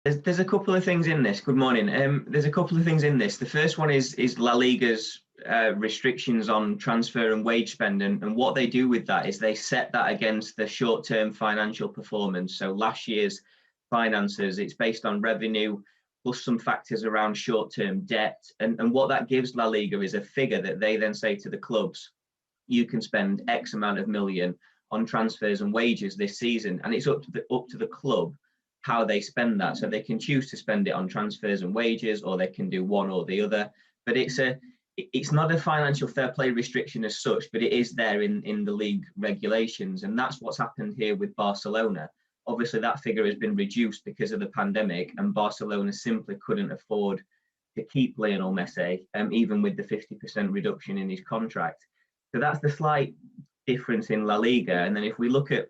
There's a couple of things in this. Good morning. There's a couple of things in this. The first one is La Liga's restrictions on transfer and wage spend, and what they do with that is they set that against the short-term financial performance. So last year's finances, it's based on revenue plus some factors around short-term debt, and what that gives La Liga is a figure that they then say to the clubs, you can spend X amount of million on transfers and wages this season, and it's up to the club how they spend that. So they can choose to spend it on transfers and wages, or they can do one or the other. But it's not a financial fair play restriction as such, but it is there in the league regulations, and that's what's happened here with Barcelona. Obviously, that figure has been reduced because of the pandemic, and Barcelona simply couldn't afford to keep Lionel Messi, even with the 50% reduction in his contract. So that's the slight difference in La Liga. And then if we look at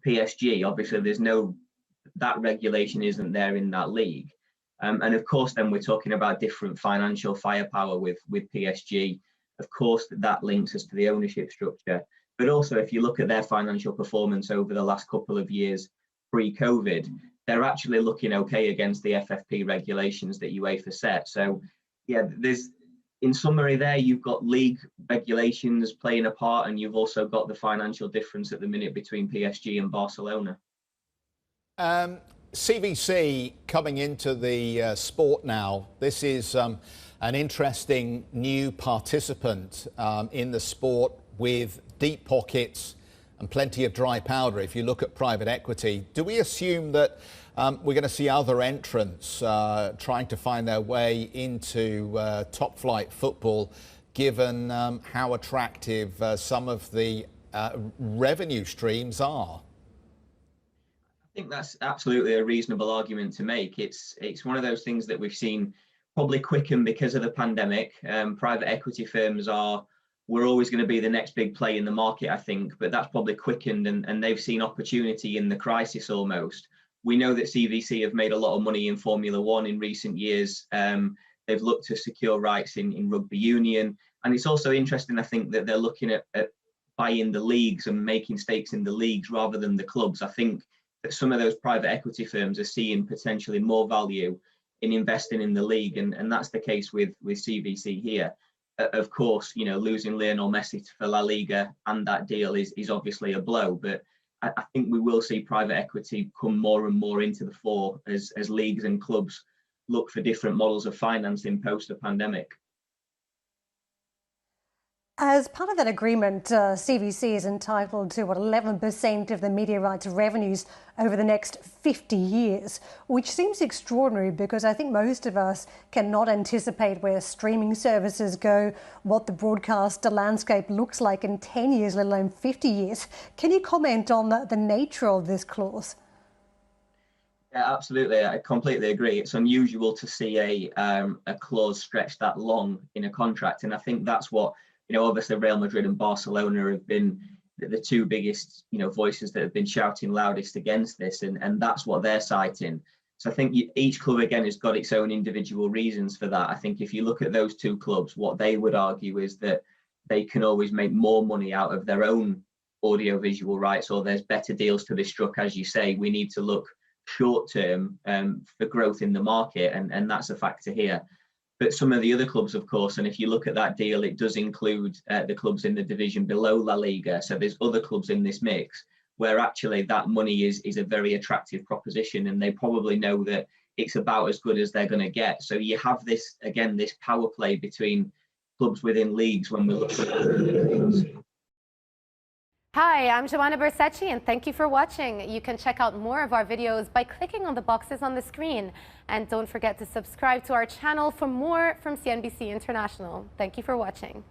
PSG, obviously that regulation isn't there in that league. And of course, then we're talking about different financial firepower with PSG. Of course, that links us to the ownership structure. But also, if you look at their financial performance over the last couple of years pre-COVID, they're actually looking okay against the FFP regulations that UEFA set. So, yeah, in summary there, you've got league regulations playing a part, and you've also got the financial difference at the minute between PSG and Barcelona. CVC coming into the sport now. This is an interesting new participant in the sport with deep pockets and plenty of dry powder. If you look at private equity, do we assume that we're going to see other entrants trying to find their way into top flight football, given how attractive some of the revenue streams are? I think that's absolutely a reasonable argument to make. It's one of those things that we've seen probably quicken because of the pandemic. Private equity firms we're always going to be the next big play in the market, I think, but that's probably quickened, and they've seen opportunity in the crisis almost. We know that CVC have made a lot of money in Formula One in recent years. They've looked to secure rights in rugby union, and it's also interesting, I think, that they're looking at buying the leagues and making stakes in the leagues rather than the clubs. I think that some of those private equity firms are seeing potentially more value in investing in the league, and that's the case with CVC here. Of course, losing Lionel Messi for La Liga and that deal is obviously a blow, but I think we will see private equity come more and more into the fore as leagues and clubs look for different models of financing post the pandemic. As part of that agreement, CVC is entitled to 11% of the media rights revenues over the next 50 years, which seems extraordinary because I think most of us cannot anticipate where streaming services go, what the broadcaster landscape looks like in 10 years, let alone 50 years. Can you comment on the nature of this clause? Yeah, absolutely. I completely agree. It's unusual to see a clause stretch that long in a contract, and I think that's what obviously Real Madrid and Barcelona have been the two biggest, voices that have been shouting loudest against this, and that's what they're citing. So I think each club again has got its own individual reasons for that. I think if you look at those two clubs, what they would argue is that they can always make more money out of their own audiovisual rights, or there's better deals to be struck. As you say, we need to look short term for growth in the market, and that's a factor here. But some of the other clubs, of course, and if you look at that deal, it does include the clubs in the division below La Liga. So there's other clubs in this mix where actually that money is a very attractive proposition, and they probably know that it's about as good as they're going to get. So you have this, again, this power play between clubs within leagues when we look at things. Hi, I'm Joanna Bersecci, and thank you for watching. You can check out more of our videos by clicking on the boxes on the screen. And don't forget to subscribe to our channel for more from CNBC International. Thank you for watching.